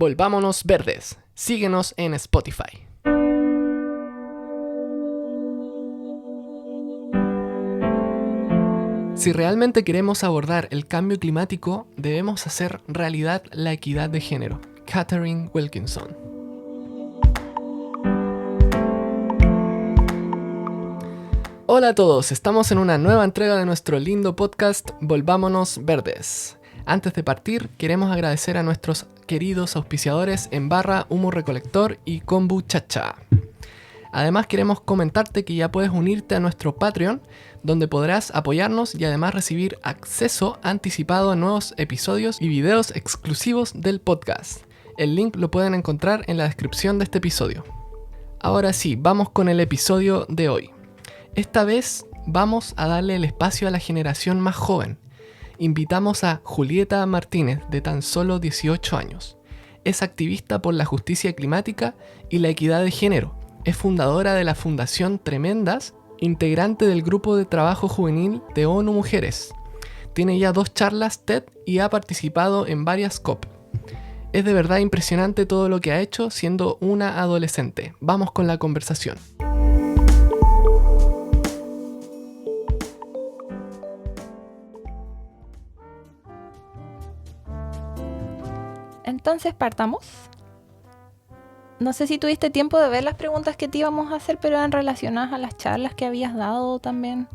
Volvámonos Verdes. Síguenos en Spotify. Si realmente queremos abordar el cambio climático, debemos hacer realidad la equidad de género. Catherine Wilkinson. Hola a todos, estamos en una nueva entrega de nuestro lindo podcast Volvámonos Verdes. Antes de partir, queremos agradecer a nuestros queridos auspiciadores en Barra Humo Recolector y Kombuchacha. Además, queremos comentarte que ya puedes unirte a nuestro Patreon, donde podrás apoyarnos y además recibir acceso anticipado a nuevos episodios y videos exclusivos del podcast. El link lo pueden encontrar en la descripción de este episodio. Ahora sí, vamos con el episodio de hoy. Esta vez vamos a darle el espacio a la generación más joven. Invitamos a Julieta Martínez, de tan solo 18 años. Es activista por la justicia climática y la equidad de género. Es fundadora de la Fundación Tremendas, integrante del grupo de trabajo juvenil de ONU Mujeres. Tiene ya 2 charlas TED y ha participado en varias COP. Es de verdad impresionante todo lo que ha hecho siendo una adolescente. Vamos con la conversación. Entonces partamos. No sé si tuviste tiempo de ver las preguntas que te íbamos a hacer, pero eran relacionadas a las charlas que habías dado también.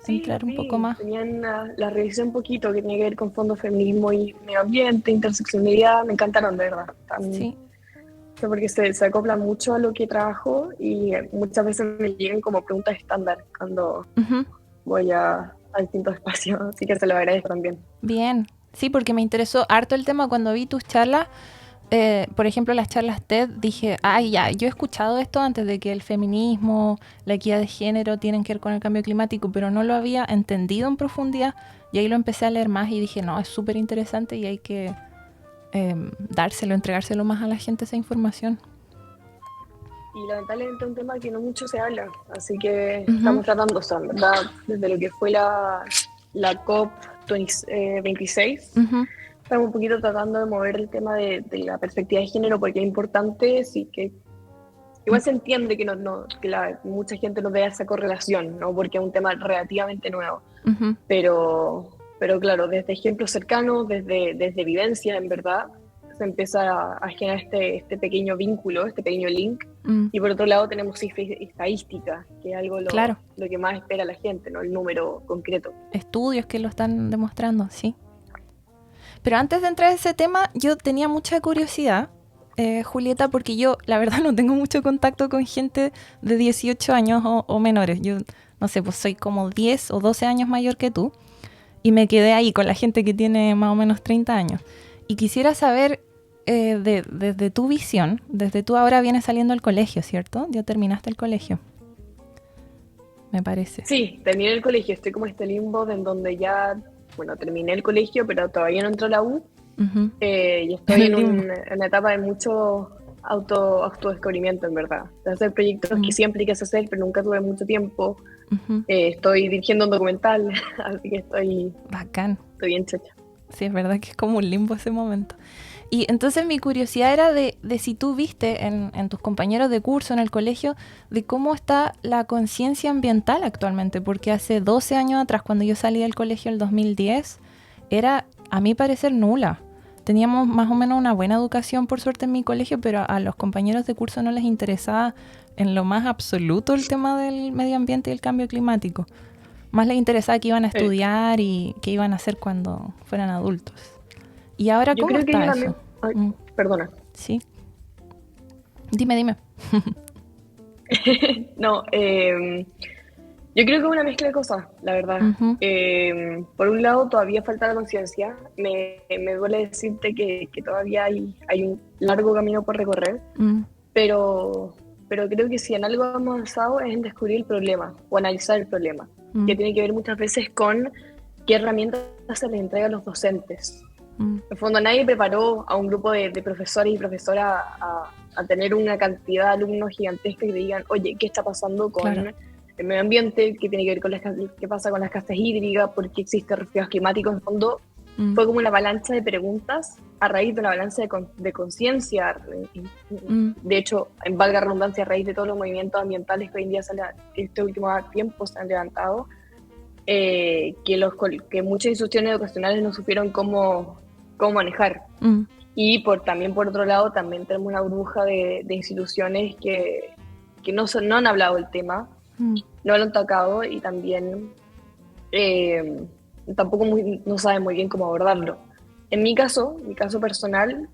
Sí, entrar un poco más. Tenían la revisé un poquito, que tenía que ver con fondos, feminismo y medio ambiente, interseccionalidad. Me encantaron, de verdad. Sí. Porque se acopla mucho a lo que trabajo y muchas veces me llegan como preguntas estándar cuando voy a distintos espacios, así que se lo agradezco también. Bien, sí, porque me interesó harto el tema cuando vi tus charlas. Por ejemplo, las charlas TED, dije, ya, yo he escuchado esto antes de que el feminismo, la equidad de género tienen que ver con el cambio climático, pero no lo había entendido en profundidad, y ahí lo empecé a leer más y dije, no, es súper interesante y hay que entregárselo más a la gente esa información. Y lamentablemente es un tema que no mucho se habla, así que estamos tratando, ¿verdad? Desde lo que fue la COP 26, estamos un poquito tratando de mover el tema de la perspectiva de género, porque es importante, sí, que igual se entiende que mucha gente no vea esa correlación, ¿no? Porque es un tema relativamente nuevo, pero claro, desde ejemplos cercanos, desde vivencias, en verdad, se empieza a generar este pequeño vínculo, este pequeño link, y por otro lado tenemos estadísticas, que es algo lo que más espera la gente, ¿no? El número concreto. Estudios que lo están demostrando, sí. Pero antes de entrar a ese tema, yo tenía mucha curiosidad, Julieta, porque yo, la verdad, no tengo mucho contacto con gente de 18 años o menores. Yo, no sé, pues soy como 10 o 12 años mayor que tú, y me quedé ahí con la gente que tiene más o menos 30 años. Y quisiera saber, desde tu visión, desde tú ahora vienes saliendo del colegio, ¿cierto? Ya terminaste el colegio, me parece. Sí, terminé el colegio, estoy como este limbo en donde ya... Bueno, terminé el colegio, pero todavía no entró a la U. Y estoy en una etapa de mucho autodescubrimiento, en verdad. De hacer proyectos que siempre quise hacer, pero nunca tuve mucho tiempo. Estoy dirigiendo un documental, así que estoy... Bacán. Estoy bien chocha. Sí, es verdad que es como un limbo ese momento. Y entonces mi curiosidad era de si tú viste en tus compañeros de curso en el colegio de cómo está la conciencia ambiental actualmente, porque hace 12 años atrás, cuando yo salí del colegio el 2010, era, a mi parecer, nula. Teníamos más o menos una buena educación, por suerte, en mi colegio, pero a los compañeros de curso no les interesaba en lo más absoluto el tema del medio ambiente y el cambio climático. Más les interesaba qué iban a estudiar y qué iban a hacer cuando fueran adultos. ¿Y ahora cómo está eso? Perdona. Sí. Dime. No, yo creo que es una mezcla de cosas, la verdad. Por un lado, todavía falta la conciencia. Me duele decirte que todavía hay un largo camino por recorrer, pero creo que si en algo hemos avanzado es en descubrir el problema o analizar el problema, que tiene que ver muchas veces con qué herramientas se les entrega a los docentes. En el fondo, nadie preparó a un grupo de profesores y profesoras a tener una cantidad de alumnos gigantesca que digan, oye, ¿qué está pasando con el medio ambiente? ¿Qué tiene que ver con qué pasa con la escasez hídrica? ¿Por qué existen resfriados climáticos? En el fondo, fue como una avalancha de preguntas a raíz de una avalancha de conciencia. De hecho, en valga redundancia, a raíz de todos los movimientos ambientales que hoy en día este último tiempo se han levantado, que muchas instituciones educacionales no supieron cómo manejar. Y también por otro lado, también tenemos una burbuja de instituciones que no han hablado del tema, no lo han tocado y también tampoco no saben muy bien cómo abordarlo. En mi caso personal,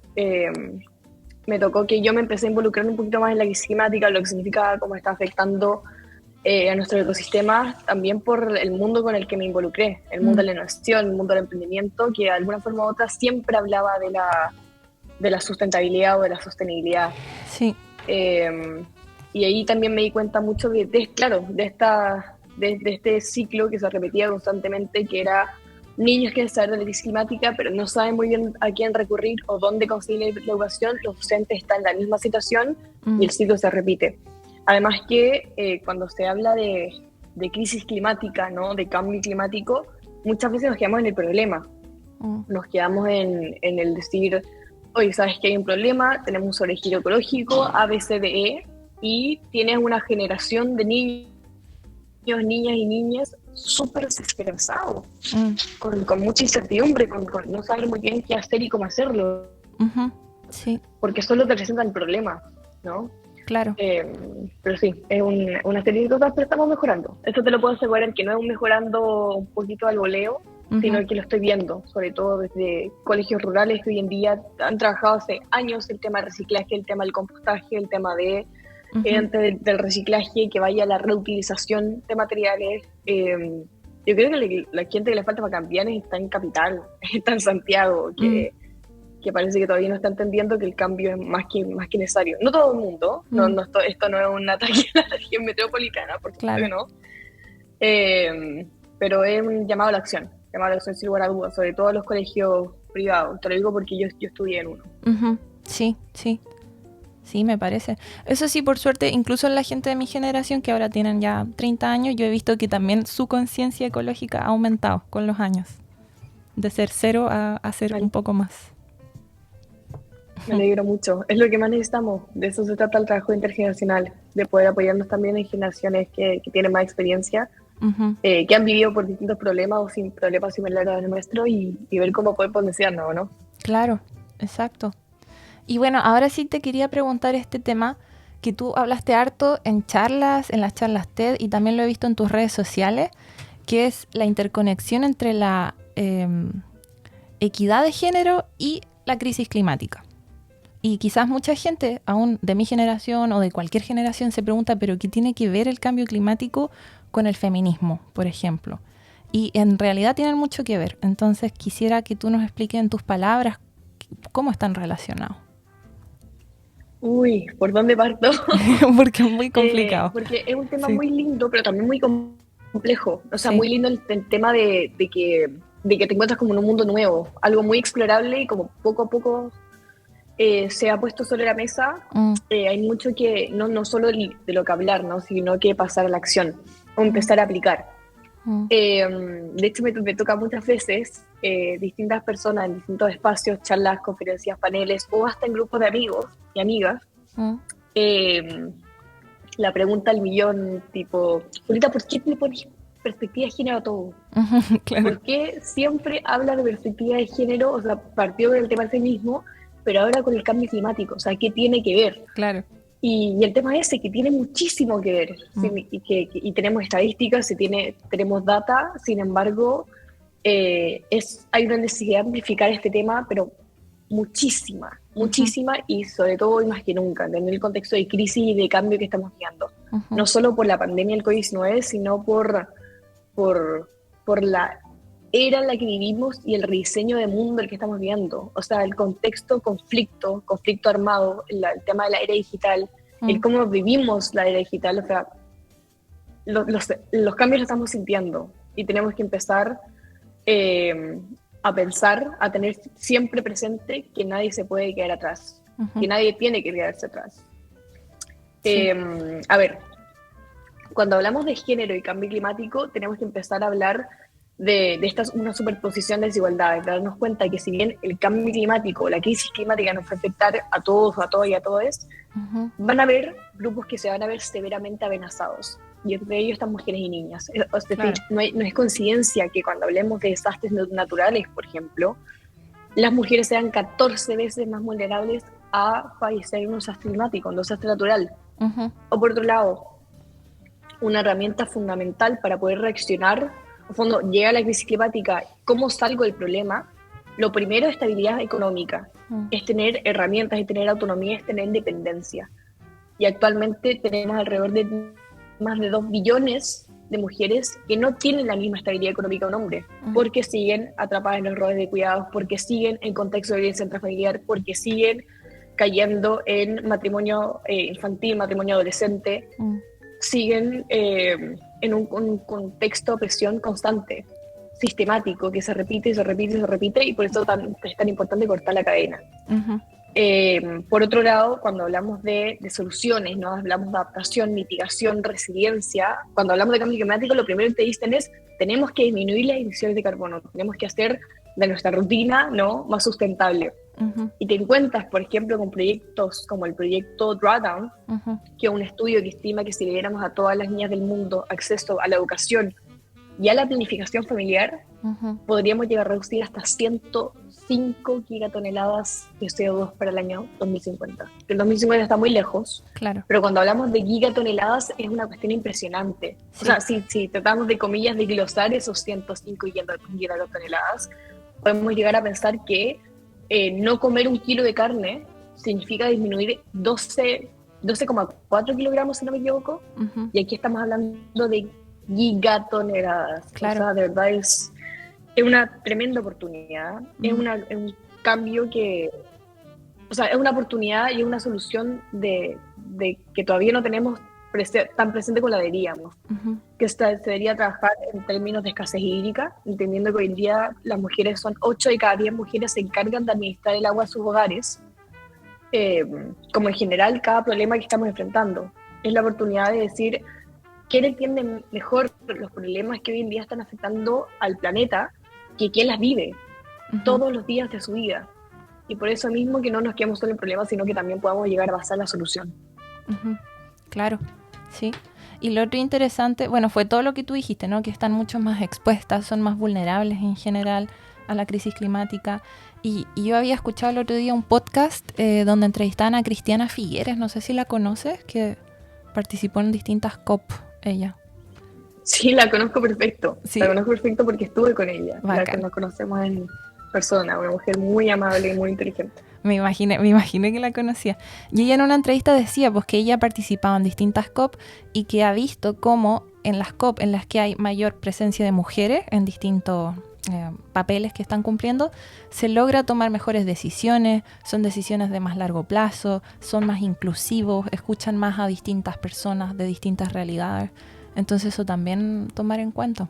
me tocó que yo me empecé a involucrar un poquito más en la crisis climática, lo que significa cómo está afectando a nuestro ecosistema, también por el mundo con el que me involucré, el mundo de la innovación, el mundo del emprendimiento, que de alguna forma u otra siempre hablaba de la sustentabilidad o de la sostenibilidad. Sí. Y ahí también me di cuenta mucho de este ciclo que se repetía constantemente, que era niños que saben de la crisis climática, pero no saben muy bien a quién recurrir o dónde conseguir la educación. Los docentes están en la misma situación y el ciclo se repite. Además que cuando se habla de crisis climática, ¿no? De cambio climático, muchas veces nos quedamos en el problema. Nos quedamos en el decir, oye, ¿sabes que hay un problema? Tenemos un sobregiro ecológico, A, B, C, D, E, y tienes una generación de niños, niñas y niñas súper desesperanzados, con mucha incertidumbre, con no saber muy bien qué hacer y cómo hacerlo. Sí. Porque solo te presentan el problema, ¿no? Claro. Pero sí, es una serie de cosas, pero estamos mejorando. Eso te lo puedo asegurar, que no es un mejorando un poquito al voleo, sino que lo estoy viendo, sobre todo desde colegios rurales que hoy en día han trabajado hace años el tema del reciclaje, el tema del compostaje, el tema del reciclaje, que vaya a la reutilización de materiales. Yo creo que la gente que le falta para cambiar está en Capital, está en Santiago, que parece que todavía no está entendiendo que el cambio es más que necesario. No todo el mundo, esto no es un ataque a la región metropolitana, por supuesto que no, pero es un llamado a la acción sin lugar a dudas, sobre todo a los colegios privados. Te lo digo porque yo estudié en uno. Sí, me parece. Eso sí, por suerte, incluso la gente de mi generación, que ahora tienen ya 30 años, yo he visto que también su conciencia ecológica ha aumentado con los años, de ser 0 a ser un poco más. Me alegro mucho. Es lo que más necesitamos. De eso se trata el trabajo intergeneracional, de poder apoyarnos también en generaciones que tienen más experiencia, que han vivido por distintos problemas o sin problemas similares a los nuestros y ver cómo poder potenciarnos, ¿no? Claro, exacto. Y bueno, ahora sí te quería preguntar este tema que tú hablaste harto en las charlas TED, y también lo he visto en tus redes sociales, que es la interconexión entre la equidad de género y la crisis climática. Y quizás mucha gente, aún de mi generación o de cualquier generación, se pregunta, ¿pero qué tiene que ver el cambio climático con el feminismo, por ejemplo? Y en realidad tienen mucho que ver. Entonces quisiera que tú nos expliques en tus palabras cómo están relacionados. Uy, ¿por dónde parto? Porque es muy complicado. Porque es un tema muy lindo, pero también muy complejo. O sea, muy lindo el tema de que te encuentras como en un mundo nuevo, algo muy explorable, y como poco a poco se ha puesto sobre la mesa. Hay mucho que, no solo de lo que hablar, ¿no? Sino que pasar a la acción o empezar a aplicar. De hecho, me toca muchas veces distintas personas en distintos espacios, charlas, conferencias, paneles, o hasta en grupos de amigos y amigas, la pregunta al millón, tipo, Julita, ¿por qué le pones perspectiva de género a todo? Claro. ¿Por qué siempre habla de perspectiva de género? O sea, partió del tema del feminismo, pero ahora con el cambio climático, o sea, ¿qué tiene que ver? Claro. Y el tema es ese, que tiene muchísimo que ver, y tenemos estadísticas, tenemos data, sin embargo, hay una necesidad de amplificar este tema, pero muchísima, y sobre todo hoy más que nunca, en el contexto de crisis y de cambio que estamos viviendo. No solo por la pandemia del COVID-19, sino por la era en la que vivimos y el rediseño de mundo el que estamos viviendo. O sea, el contexto, conflicto armado, el tema de la era digital, el cómo vivimos la era digital. O sea, los cambios los estamos sintiendo y tenemos que empezar a pensar, a tener siempre presente que nadie se puede quedar atrás, que nadie tiene que quedarse atrás. A ver, cuando hablamos de género y cambio climático, tenemos que empezar a hablar una superposición de desigualdades, de darnos cuenta que si bien el cambio climático, la crisis climática nos va a afectar a todos, a todas y a todos, van a haber grupos que se van a ver severamente amenazados, y entre ellos están mujeres y niñas. Es decir, no es coincidencia que cuando hablemos de desastres naturales, por ejemplo, las mujeres sean 14 veces más vulnerables a fallecer en un desastre climático, en un desastre natural. O por otro lado, una herramienta fundamental para poder reaccionar, en fondo, llega la crisis climática, ¿cómo salgo del problema? Lo primero es estabilidad económica, es tener herramientas, es tener autonomía, es tener independencia. Y actualmente tenemos alrededor de más de 2 billones de mujeres que no tienen la misma estabilidad económica que un hombre, porque siguen atrapadas en los roles de cuidados, porque siguen en contexto de violencia intrafamiliar, porque siguen cayendo en matrimonio infantil, matrimonio adolescente, siguen en un contexto de opresión constante, sistemático, que se repite y se repite y se repite, y por eso es tan importante cortar la cadena. Por otro lado, cuando hablamos de soluciones, ¿no? Hablamos de adaptación, mitigación, resiliencia. Cuando hablamos de cambio climático, lo primero que te dicen es: tenemos que disminuir las emisiones de carbono, tenemos que hacer de nuestra rutina, ¿no?, más sustentable. Y te encuentras, por ejemplo, con proyectos como el proyecto Drawdown, que es un estudio que estima que si le diéramos a todas las niñas del mundo acceso a la educación y a la planificación familiar, podríamos llegar a reducir hasta 105 gigatoneladas de CO2 para el año 2050. El 2050 está muy lejos, pero cuando hablamos de gigatoneladas es una cuestión impresionante. Sí. O sea, si tratamos de, comillas, de glosar esos 105 gigatoneladas, podemos llegar a pensar que no comer 1 kilo de carne significa disminuir 12,4 kilogramos, si no me equivoco, y aquí estamos hablando de gigatoneladas. O sea, de verdad es una tremenda oportunidad, es un cambio que, o sea, es una oportunidad y es una solución de que todavía no tenemos tan presente como la deberíamos, que se debería trabajar en términos de escasez hídrica, entendiendo que hoy en día las mujeres son 8 de cada 10 mujeres se encargan de administrar el agua de sus hogares, como en general cada problema que estamos enfrentando. Es la oportunidad de decir: ¿quién entiende mejor los problemas que hoy en día están afectando al planeta que quien las vive todos los días de su vida? Y por eso mismo que no nos quedemos solo en problemas, sino que también podamos llegar a basar la solución. Claro, sí. Y lo otro interesante, bueno, fue todo lo que tú dijiste, ¿no? Que están mucho más expuestas, son más vulnerables en general a la crisis climática. Y yo había escuchado el otro día un podcast donde entrevistaban a Cristiana Figueres, no sé si la conoces, que participó en distintas COP ella. Sí, la conozco perfecto. Sí. La conozco perfecto porque estuve con ella. Bacán. La que nos conocemos en persona, una mujer muy amable y muy inteligente. Me imaginé que la conocía. Y ella en una entrevista decía pues que ella participaba en distintas COP y que ha visto cómo en las COP en las que hay mayor presencia de mujeres en distintos papeles que están cumpliendo, se logra tomar mejores decisiones, son decisiones de más largo plazo, son más inclusivos, escuchan más a distintas personas de distintas realidades. Entonces eso también tomar en cuenta.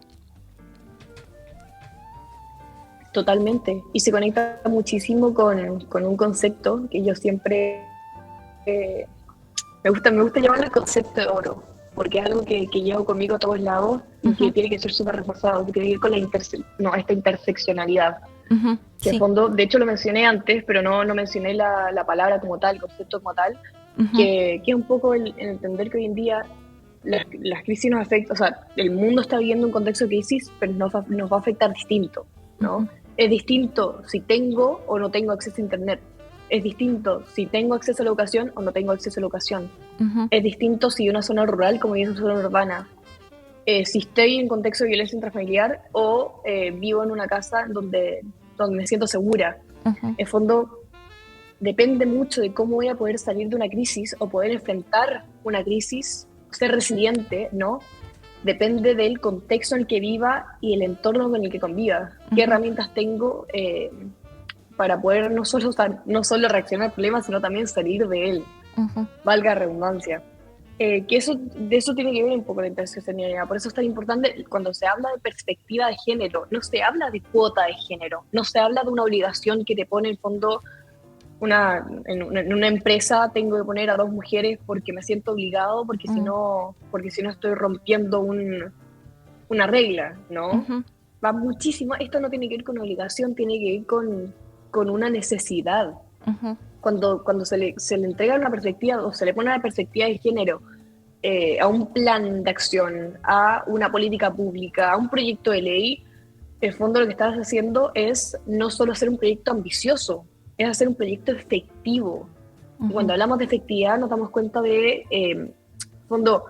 Totalmente. Y se conecta muchísimo con un concepto que yo siempre me gusta llamarlo el concepto de oro, porque es algo que llevo conmigo a todos lados y que tiene que ser súper reforzado, que tiene que ir con esta interseccionalidad. Que en fondo, de hecho lo mencioné antes, pero no mencioné la palabra como tal, el concepto como tal, que es un poco el entender que hoy en día las crisis nos afectan, o sea, el mundo está viviendo un contexto de crisis, pero nos va a afectar distinto, ¿no? Es distinto si tengo o no tengo acceso a internet. Es distinto si tengo acceso a la educación o no tengo acceso a la educación. Es distinto si una zona rural como es una zona urbana. Si estoy en contexto de violencia intrafamiliar o vivo en una casa donde me siento segura. En fondo, depende mucho de cómo voy a poder salir de una crisis o poder enfrentar una crisis, ser resiliente, ¿no? Depende del contexto en el que viva y el entorno con el que conviva. ¿Qué herramientas tengo para poder no solo reaccionar al problema, sino también salir de él? Valga la redundancia. De eso tiene que ver un poco la interseccionalidad. Por eso es tan importante cuando se habla de perspectiva de género. No se habla de cuota de género. No se habla de una obligación que te pone en fondo en una empresa tengo que poner a 2 mujeres porque me siento obligado, porque si no estoy rompiendo una regla, ¿no? va muchísimo, esto no tiene que ver con obligación, tiene que ver con una necesidad. Uh-huh. Cuando se le entrega una perspectiva o se le pone una perspectiva de género a un plan de acción, a una política pública, a un proyecto de ley, en el fondo lo que estás haciendo es no solo hacer un proyecto ambicioso, es hacer un proyecto efectivo. Uh-huh. Y cuando hablamos de efectividad nos damos cuenta de, en fondo,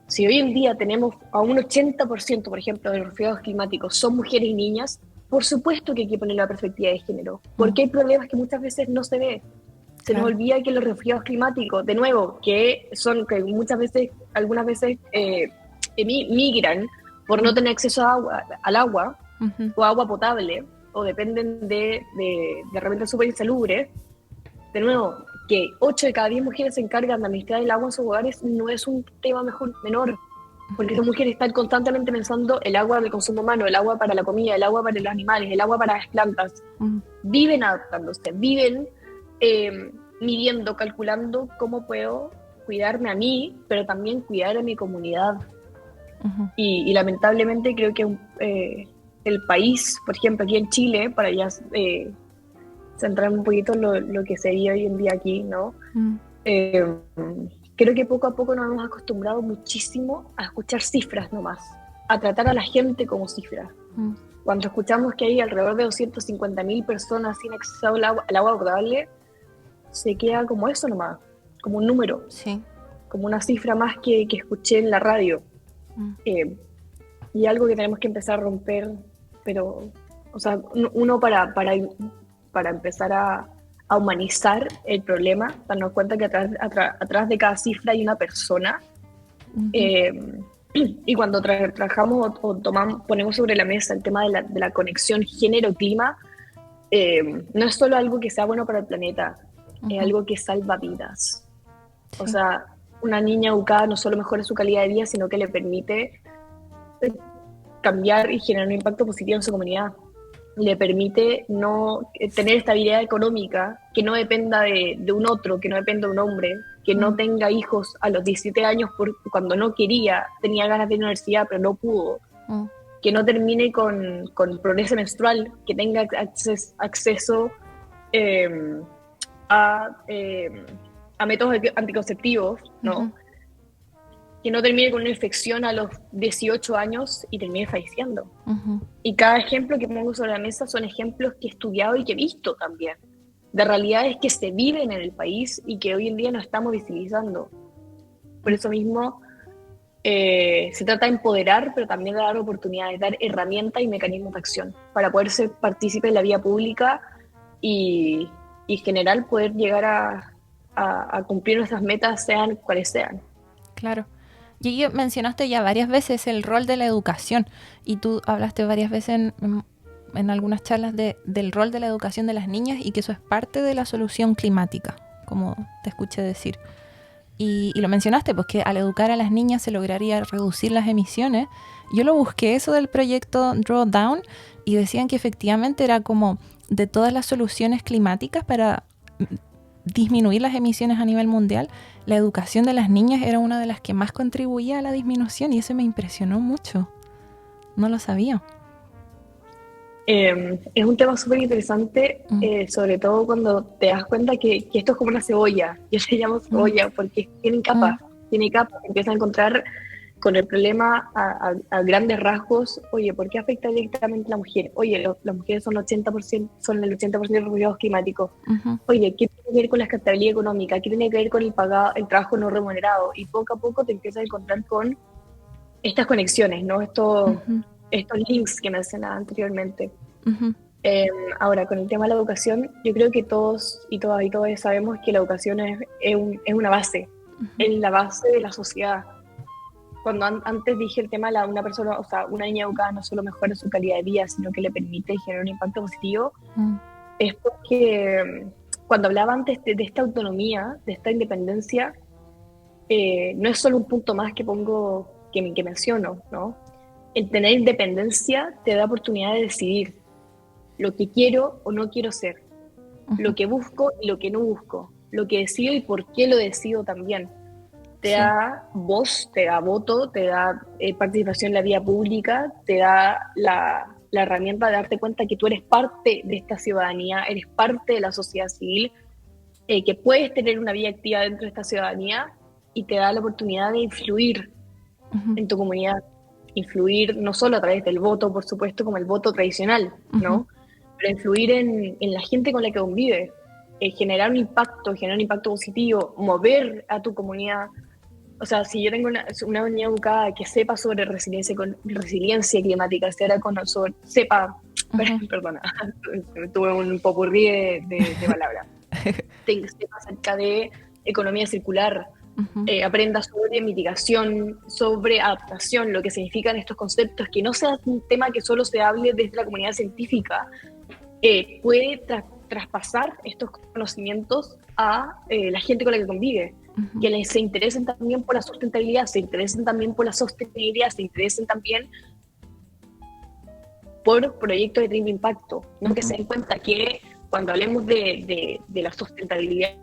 si hoy en día tenemos a un 80%, por ejemplo, de los refugiados climáticos son mujeres y niñas, por supuesto que hay que poner la perspectiva de género, porque hay problemas que muchas veces no se ve. Se nos olvida que los refugiados climáticos, de nuevo, que muchas veces, algunas veces migran por no tener acceso al agua o agua potable, o dependen de herramientas súper insalubres. De nuevo, que 8 de cada 10 mujeres se encargan de administrar el agua en sus hogares no es un tema menor, porque esas mujeres están constantemente pensando el agua del consumo humano, el agua para la comida, el agua para los animales, el agua para las plantas. Viven adaptándose, viven midiendo, calculando cómo puedo cuidarme a mí, pero también cuidar a mi comunidad. Y lamentablemente creo que el país, por ejemplo, aquí en Chile, para ya centrar un poquito lo que sería hoy en día aquí, ¿no? Creo que poco a poco nos hemos acostumbrado muchísimo a escuchar cifras nomás, a tratar a la gente como cifras. Cuando escuchamos que hay alrededor de 250.000 personas sin acceso al agua potable, se queda como eso nomás, como un número, sí, como una cifra más que escuché en la radio. Y algo que tenemos que empezar a romper, pero, o sea, uno para empezar a humanizar el problema, darnos cuenta que atrás de cada cifra hay una persona. Y cuando trabajamos o ponemos sobre la mesa el tema de la conexión género-clima, no es solo algo que sea bueno para el planeta, es algo que salva vidas. Sí. O sea, una niña educada no solo mejora su calidad de vida, sino que le permite cambiar y generar un impacto positivo en su comunidad. Le permite no tener estabilidad económica, que no dependa de un otro, que no dependa de un hombre, que no tenga hijos a los 17 años cuando no quería, tenía ganas de ir a la universidad pero no pudo, que no termine con progreso menstrual, que tenga acceso a métodos anticonceptivos, ¿no? Que no termine con una infección a los 18 años y termine falleciendo. Y cada ejemplo que pongo sobre la mesa son ejemplos que he estudiado y que he visto también, de realidades que se viven en el país y que hoy en día no estamos visibilizando. Por eso mismo se trata de empoderar, pero también de dar oportunidades, dar herramientas y mecanismos de acción para poder ser partícipe de la vida pública y en general poder llegar a cumplir nuestras metas, sean cuales sean. Claro. Y mencionaste ya varias veces el rol de la educación y tú hablaste varias veces en algunas charlas del rol de la educación de las niñas y que eso es parte de la solución climática, como te escuché decir. Y lo mencionaste, pues que al educar a las niñas se lograría reducir las emisiones. Yo lo busqué eso del proyecto Drawdown y decían que efectivamente era como de todas las soluciones climáticas para disminuir las emisiones a nivel mundial, la educación de las niñas era una de las que más contribuía a la disminución y eso me impresionó mucho. No lo sabía. Es un tema súper interesante, sobre todo cuando te das cuenta que esto es como una cebolla. Yo le llamo cebolla porque tiene capas, empiezan a encontrar con el problema a grandes rasgos. Oye, ¿por qué afecta directamente a la mujer? Oye, las mujeres son el 80% de los refugiados climáticos. Oye, ¿qué tiene que ver con la estabilidad económica? ¿Qué tiene que ver con el trabajo no remunerado? Y poco a poco te empiezas a encontrar con estas conexiones, ¿no? Estos links que mencionaba anteriormente. Ahora, con el tema de la educación, yo creo que todos y todas sabemos que la educación es una base, es la base de la sociedad. Cuando antes dije el tema de una persona, o sea, una niña educada no solo mejora su calidad de vida, sino que le permite generar un impacto positivo, es porque cuando hablaba antes de esta autonomía, de esta independencia, no es solo un punto más que menciono, ¿no? El tener independencia te da oportunidad de decidir lo que quiero o no quiero ser, lo que busco y lo que no busco, lo que decido y por qué lo decido también. Te da voz, te da voto, te da participación en la vida pública, te da la herramienta de darte cuenta que tú eres parte de esta ciudadanía, eres parte de la sociedad civil, que puedes tener una vida activa dentro de esta ciudadanía y te da la oportunidad de influir en tu comunidad. Influir no solo a través del voto, por supuesto, como el voto tradicional, ¿no? Pero influir en la gente con la que convives, generar un impacto positivo, mover a tu comunidad. O sea, si yo tengo una niña educada que sepa sobre resiliencia climática, sepa, perdona, tuve un popurrí de palabras, sepa acerca de economía circular, aprenda sobre mitigación, sobre adaptación, lo que significan estos conceptos, que no sea un tema que solo se hable desde la comunidad científica, puede traspasar estos conocimientos a la gente con la que convive, que se interesen también por la sustentabilidad, se interesen también por la sostenibilidad, se interesen también por proyectos de triple impacto, ¿no? Que se den cuenta que cuando hablemos de la sostenibilidad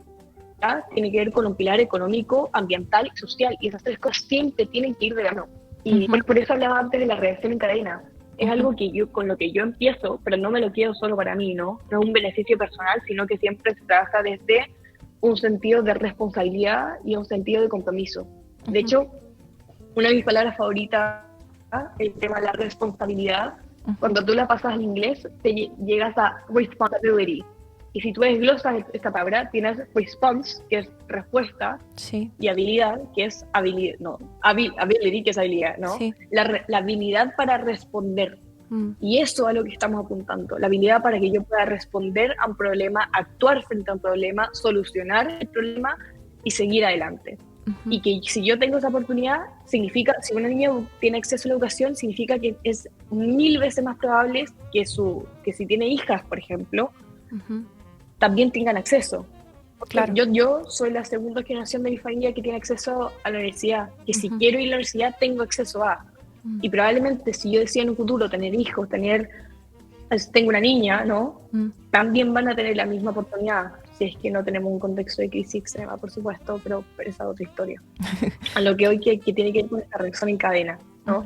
tiene que ver con un pilar económico, ambiental y social, y esas tres cosas siempre tienen que ir de la mano. Y por eso hablaba antes de la reacción en cadena. Es algo que con lo que yo empiezo, pero no me lo quiero solo para mí, ¿no? No es un beneficio personal, sino que siempre se trabaja desde un sentido de responsabilidad y un sentido de compromiso. De hecho, una de mis palabras favoritas, el tema de la responsabilidad, cuando tú la pasas al inglés, te llegas a responsibility. Y si tú desglosas esta palabra, tienes response, que es respuesta, sí, y habilidad, que es habilidad, no, ability, que es habilidad, ¿no? Sí. La habilidad para responder. Y eso es a lo que estamos apuntando, la habilidad para que yo pueda responder a un problema, actuar frente a un problema, solucionar el problema y seguir adelante. Y que si yo tengo esa oportunidad, significa, si una niña tiene acceso a la educación, significa que es 1000 veces más probable que si tiene hijas, por ejemplo, también tengan acceso. Claro. Yo soy la segunda generación de mi familia que tiene acceso a la universidad, que si quiero ir a la universidad tengo acceso a. Y probablemente si yo decía en un futuro tener hijos, tengo una niña, ¿no? También van a tener la misma oportunidad, si es que no tenemos un contexto de crisis extrema, por supuesto, pero esa es otra historia. A lo que hoy que tiene que ver con esta reacción en cadena, ¿no?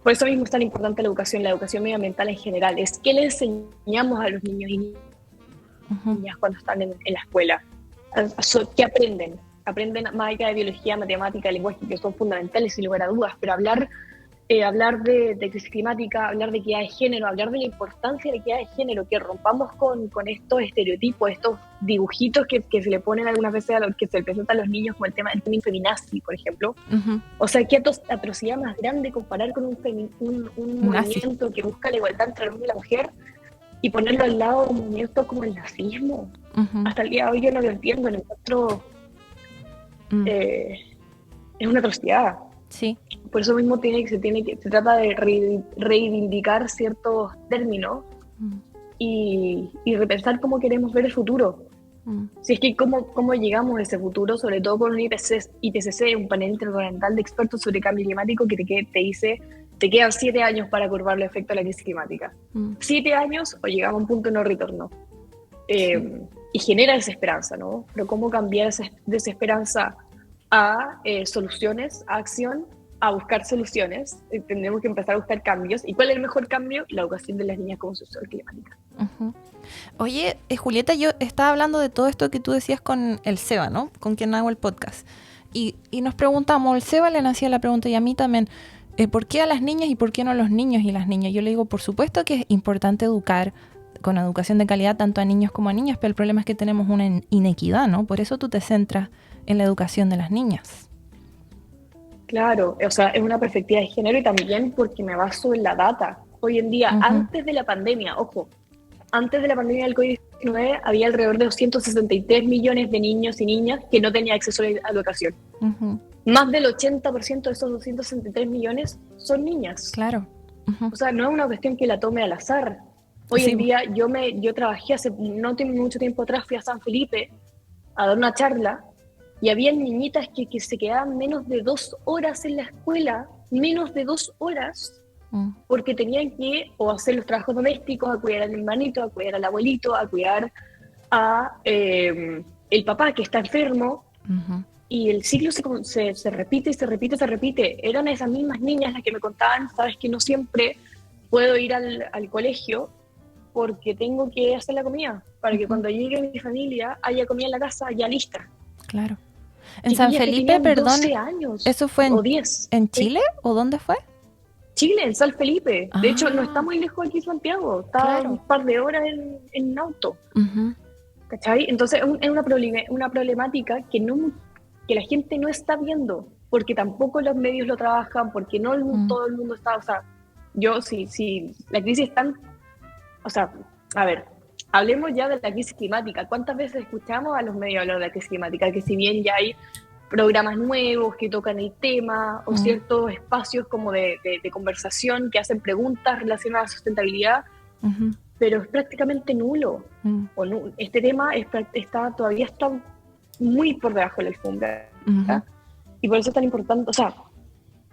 Por eso mismo es tan importante la educación medioambiental en general. Es qué le enseñamos a los niños y niñas cuando están en la escuela. ¿Qué aprenden? Aprenden más allá de biología, matemática, lenguaje, que son fundamentales sin lugar a dudas, pero hablar de crisis climática, hablar de equidad de género, hablar de la importancia de la equidad de género, que rompamos con estos estereotipos, estos dibujitos que se le ponen algunas veces que se le presentan a los niños, como el tema del feminazi, por ejemplo. O sea, qué atrocidad más grande comparar con un movimiento que busca la igualdad entre el hombre y la mujer y ponerlo al lado de un movimiento como el nazismo. Hasta el día de hoy yo no lo entiendo, lo encuentro es una atrocidad. Sí. Por eso mismo se trata de reivindicar ciertos términos y repensar cómo queremos ver el futuro. Si es que cómo llegamos a ese futuro, sobre todo con un IPCC, un panel intergubernamental de expertos sobre cambio climático que te dice, te quedan 7 años para curvar los efectos de la crisis climática. 7 años o llegamos a un punto de no retorno. Y genera desesperanza, ¿no? Pero cómo cambiar esa desesperanza a soluciones, a acción, a buscar soluciones. Tenemos que empezar a buscar cambios. ¿Y cuál es el mejor cambio? La educación de las niñas como social climática. Oye, Julieta, yo estaba hablando de todo esto que tú decías con el Seba, ¿no? Con quien hago el podcast. Y nos preguntamos, el Seba le hacía la pregunta y a mí también, ¿por qué a las niñas y por qué no a los niños y las niñas? Yo le digo, por supuesto que es importante educar con educación de calidad tanto a niños como a niñas, pero el problema es que tenemos una inequidad, ¿no? Por eso tú te centras en la educación de las niñas. Claro, o sea, es una perspectiva de género y también porque me baso en la data. Hoy en día, antes de la pandemia, antes de la pandemia del COVID-19 había alrededor de 263 millones de niños y niñas que no tenían acceso a la educación. Más del 80% de esos 263 millones son niñas. Claro. O sea, no es una cuestión que la tome al azar. Hoy en día yo trabajé hace no mucho tiempo atrás, fui a San Felipe a dar una charla y había niñitas que se quedaban menos de 2 horas en la escuela, menos de 2 horas, porque tenían que o hacer los trabajos domésticos, a cuidar al hermanito, a cuidar al abuelito, a cuidar a el papá que está enfermo, y el ciclo se repite y se repite. Eran esas mismas niñas las que me contaban, sabes que no siempre puedo ir al colegio porque tengo que hacer la comida, para que cuando llegue mi familia haya comida en la casa ya lista. Claro. En San Felipe, perdón, 12 años, ¿eso fue o 10. en Chile o dónde fue? Chile, en San Felipe. De hecho, no está muy lejos aquí Santiago, está un par de horas en auto. ¿Cachai? Entonces es una problemática que la gente no está viendo, porque tampoco los medios lo trabajan, porque no todo el mundo está, o sea, si la crisis es tan, o sea, a ver, hablemos ya de la crisis climática. ¿Cuántas veces escuchamos a los medios hablar de la crisis climática? Que si bien ya hay programas nuevos que tocan el tema, o ciertos espacios como de conversación que hacen preguntas relacionadas a la sustentabilidad, pero es prácticamente nulo. Este tema todavía está muy por debajo de la alfombra. Y por eso es tan importante. O sea,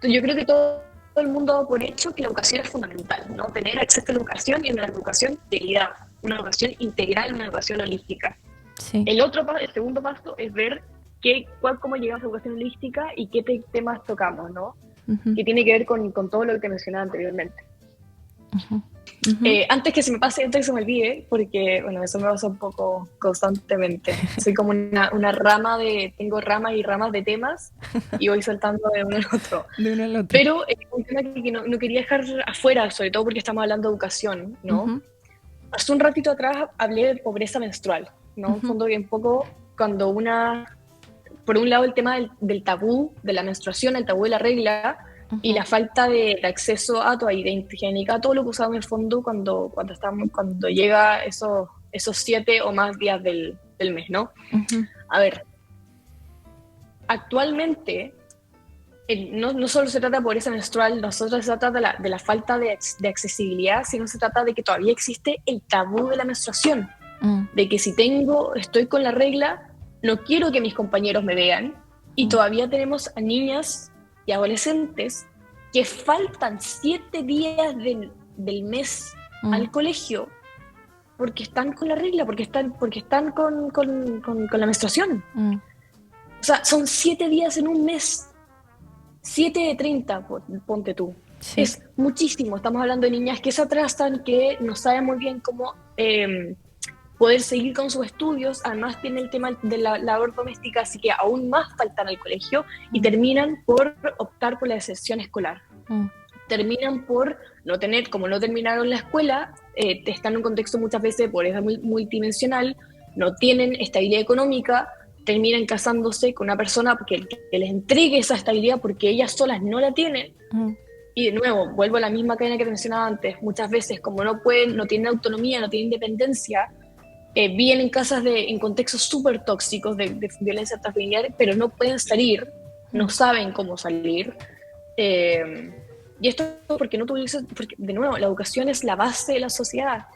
yo creo que todo el mundo da por hecho que la educación es fundamental, ¿no? Tener acceso a la educación, y una educación de calidad, una educación integral, una educación holística. Sí. El segundo paso es ver cómo llegamos a la educación holística y qué temas tocamos, ¿no? Que tiene que ver con todo lo que te mencionaba anteriormente. Antes que se me olvide, porque bueno, eso me pasa un poco constantemente. Soy como una rama tengo ramas y ramas de temas y voy saltando de uno al otro. Pero un tema que no quería dejar afuera, sobre todo porque estamos hablando de educación, ¿no? Hace un ratito atrás hablé de pobreza menstrual, ¿no? En fondo que un poco cuando por un lado el tema del tabú de la menstruación, el tabú de la regla, y la falta de acceso a toalla higiénica, todo lo que usamos en el fondo cuando llega esos 7 o más días del mes, ¿no? A ver, actualmente no solo se trata de pobreza menstrual, no solo se trata de la falta de accesibilidad, sino se trata de que todavía existe el tabú de la menstruación, de que si estoy con la regla, no quiero que mis compañeros me vean, y todavía tenemos a niñas y adolescentes que faltan 7 días del mes al colegio porque están con la regla, porque están con la menstruación. O sea, son 7 días en un mes. 7 de 30, ponte tú. Sí. Es muchísimo. Estamos hablando de niñas que se atrasan, que no saben muy bien cómo poder seguir con sus estudios. Además tiene el tema de la labor doméstica, así que aún más faltan al colegio y terminan por optar por la deserción escolar. Terminan por como no terminaron la escuela, están en un contexto muchas veces de pobreza multidimensional, no tienen estabilidad económica, terminan casándose con una persona que les entregue esa estabilidad porque ellas solas no la tienen. Y de nuevo, vuelvo a la misma cadena que mencionaba antes, muchas veces como no tienen autonomía, no tienen independencia, viven en casas en contextos súper tóxicos de violencia familiar, pero no pueden salir, no saben cómo salir. Y esto porque de nuevo, la educación es la base de la sociedad.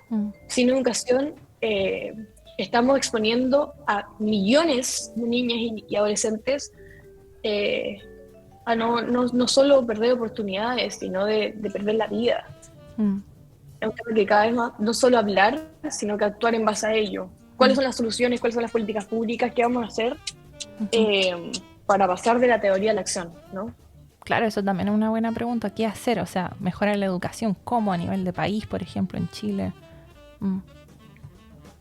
Sin educación estamos exponiendo a millones de niñas y adolescentes a no solo perder oportunidades, sino de perder la vida. Es un tema que cada vez más, no solo hablar, sino que actuar en base a ello. ¿Cuáles son las soluciones? ¿Cuáles son las políticas públicas que vamos a hacer para pasar de la teoría a la acción, ¿no? Claro, eso también es una buena pregunta. ¿Qué hacer? O sea, mejorar la educación, ¿cómo? A nivel de país, por ejemplo, en Chile.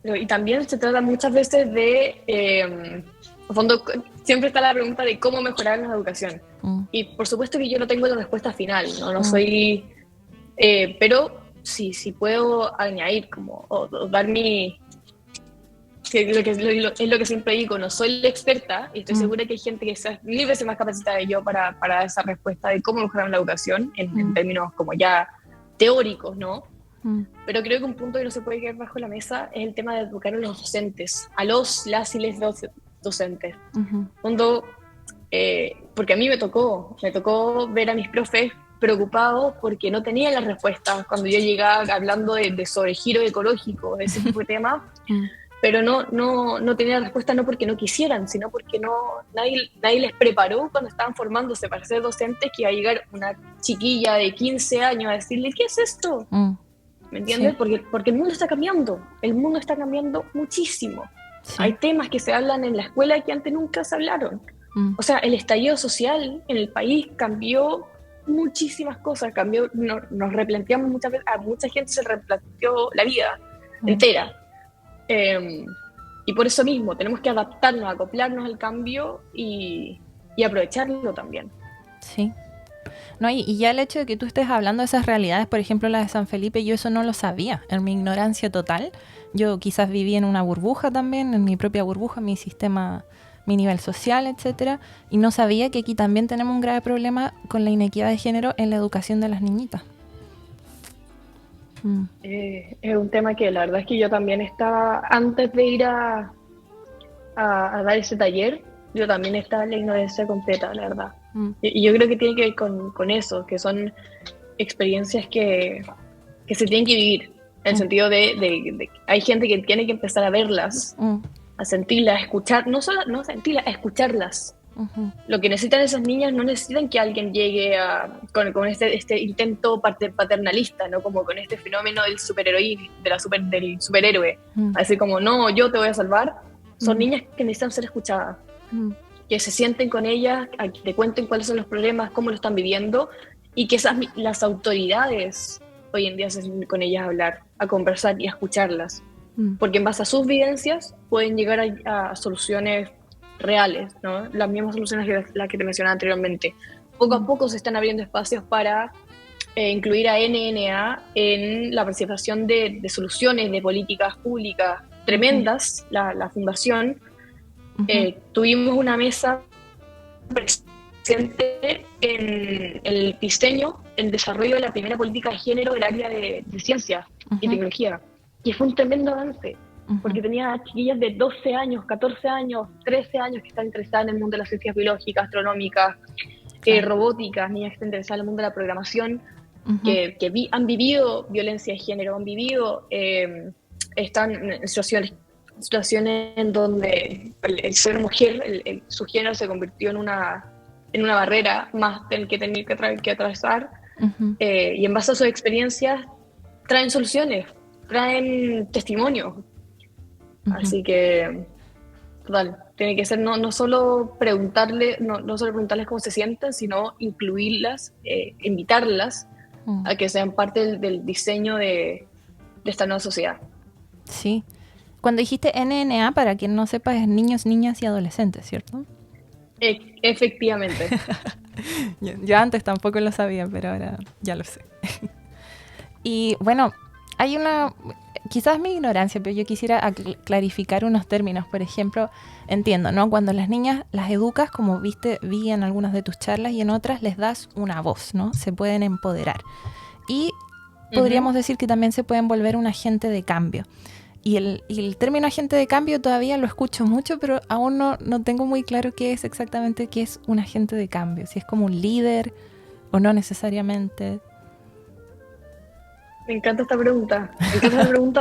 Y también se trata muchas veces de, en fondo, siempre está la pregunta de cómo mejorar la educación. Y por supuesto que yo no tengo la respuesta final, no soy, pero sí puedo añadir como, o dar es lo que siempre digo, no soy la experta y estoy segura que hay gente que es 1000 veces más capacitada que yo para dar esa respuesta de cómo mejorar la educación en términos como ya teóricos, ¿no? Pero creo que un punto que no se puede quedar bajo la mesa es el tema de educar a los docentes, las y les docentes. Porque a mí me tocó ver a mis profes preocupados porque no tenían las respuestas cuando yo llegaba hablando de sobre giro ecológico, de ese tipo de temas. Pero no tenían respuesta no porque no quisieran, sino porque nadie les preparó cuando estaban formándose para ser docentes, que iba a llegar una chiquilla de 15 años a decirle, ¿qué es esto? ¿Me entiendes? Sí. Porque el mundo está cambiando muchísimo. Sí. Hay temas que se hablan en la escuela que antes nunca se hablaron. O sea, el estallido social en el país cambió muchísimas cosas, cambió, nos replanteamos muchas veces, a mucha gente se replanteó la vida entera. Y por eso mismo, tenemos que adaptarnos, acoplarnos al cambio y aprovecharlo también. Sí. No, y ya el hecho de que tú estés hablando de esas realidades, por ejemplo la de San Felipe, yo eso no lo sabía, en mi ignorancia total. Yo quizás viví en una burbuja también, en mi propia burbuja, mi sistema, mi nivel social, etcétera, y no sabía que aquí también tenemos un grave problema con la inequidad de género en la educación de las niñitas. Es un tema que la verdad es que yo también estaba, antes de ir a dar ese taller, yo también estaba en la ignorancia completa, la verdad. Y yo creo que tiene que ver con eso, que son experiencias que se tienen que vivir, en el sentido de hay gente que tiene que empezar a verlas, a sentirlas, a escuchar, no sentirlas, a escucharlas. Lo que necesitan esas niñas no necesitan que alguien llegue con este intento paternalista, ¿no? Como con este fenómeno del del superhéroe. Así como, no, yo te voy a salvar. Son niñas que necesitan ser escuchadas. Que se sienten con ellas, a que te cuenten cuáles son los problemas, cómo lo están viviendo, y que las autoridades hoy en día se sienten con ellas a hablar, a conversar y a escucharlas. Porque en base a sus vivencias pueden llegar a soluciones reales, ¿no? Las mismas soluciones que las que te mencionaba anteriormente. Poco a poco se están abriendo espacios para incluir a NNA en la participación de soluciones, de políticas públicas tremendas. La fundación, tuvimos una mesa presente en el diseño, el desarrollo de la primera política de género del área de ciencia y tecnología, y fue un tremendo avance. Porque tenía chiquillas de 12 años, 14 años, 13 años que están interesadas en el mundo de las ciencias biológicas, astronómicas, robóticas, niñas que están interesadas en el mundo de la programación, que han vivido violencia de género, han vivido, están en situaciones en donde el ser mujer, su género se convirtió en una barrera más del que tenía que atravesar, y en base a sus experiencias traen soluciones, traen testimonios. Así que, total, tiene que ser no solo preguntarles cómo se sienten, sino incluirlas, invitarlas a que sean parte del diseño de esta nueva sociedad. Sí. Cuando dijiste NNA, para quien no sepa, es niños, niñas y adolescentes, ¿cierto? Efectivamente. Yo antes tampoco lo sabía, pero ahora ya lo sé. Y bueno, hay quizás mi ignorancia, pero yo quisiera clarificar unos términos. Por ejemplo, entiendo, ¿no? Cuando las niñas las educas, como vi en algunas de tus charlas, y en otras les das una voz, ¿no? Se pueden empoderar. Y podríamos decir que también se pueden volver un agente de cambio. Y el término agente de cambio todavía lo escucho mucho, pero aún no tengo muy claro qué es un agente de cambio. Si es como un líder o no necesariamente. Me encanta esta pregunta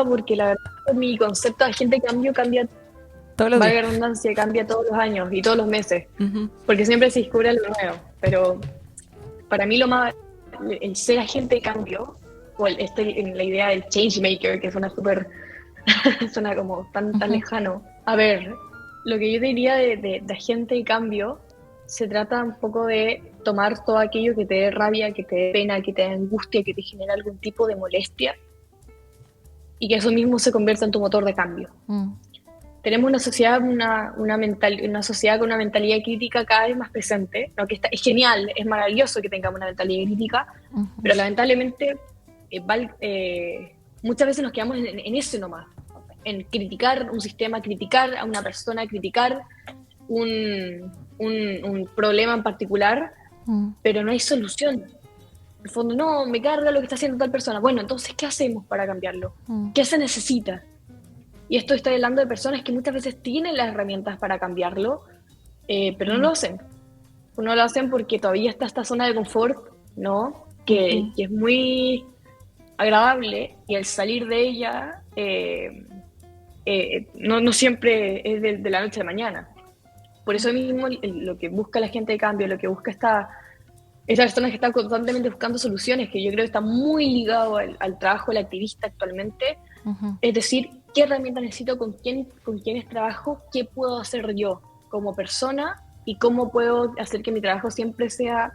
porque la verdad mi concepto de agente de cambio cambia todos los días. Valga la redundancia, cambia todos los años y todos los meses, porque siempre se descubre algo nuevo. Pero para mí el ser agente de cambio, o la idea del change maker, que suena suena como tan lejano. A ver, lo que yo diría de agente de cambio se trata un poco de tomar todo aquello que te dé rabia, que te dé pena, que te dé angustia, que te genere algún tipo de molestia, y que eso mismo se convierta en tu motor de cambio. Tenemos una sociedad, una sociedad con una mentalidad crítica cada vez más presente, ¿no? Que es genial, es maravilloso que tengamos una mentalidad crítica, pero lamentablemente muchas veces nos quedamos en eso nomás, en criticar un sistema, criticar a una persona, criticar un problema en particular, pero no hay solución. En el fondo, no, me carga lo que está haciendo tal persona. Bueno, entonces, ¿qué hacemos para cambiarlo? ¿Qué se necesita? Y esto estoy hablando de personas que muchas veces tienen las herramientas para cambiarlo, pero no lo hacen. No lo hacen porque todavía está esta zona de confort, ¿no? Que es muy agradable, y el salir de ella no siempre es de la noche a la mañana. Por eso mismo lo que busca la gente de cambio, lo que busca esta persona que está constantemente buscando soluciones, que yo creo que está muy ligado al trabajo del activista actualmente, es decir, ¿qué herramienta necesito? ¿Con quiénes trabajo? ¿Qué puedo hacer yo como persona? ¿Y cómo puedo hacer que mi trabajo siempre sea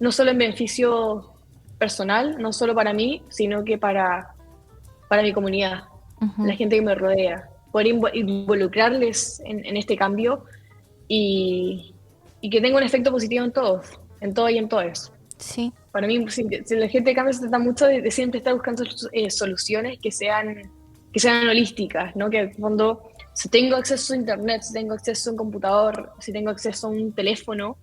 no solo en beneficio personal, no solo para mí, sino que para mi comunidad, la gente que me rodea, poder involucrarles en este cambio y que tenga un efecto positivo en todos, en todo y en todos. Sí. Para mí, si la gente cambia, se trata mucho de siempre estar buscando soluciones que sean holísticas, ¿no? Que en el fondo, si tengo acceso a internet, si tengo acceso a un computador, si tengo acceso a un teléfono,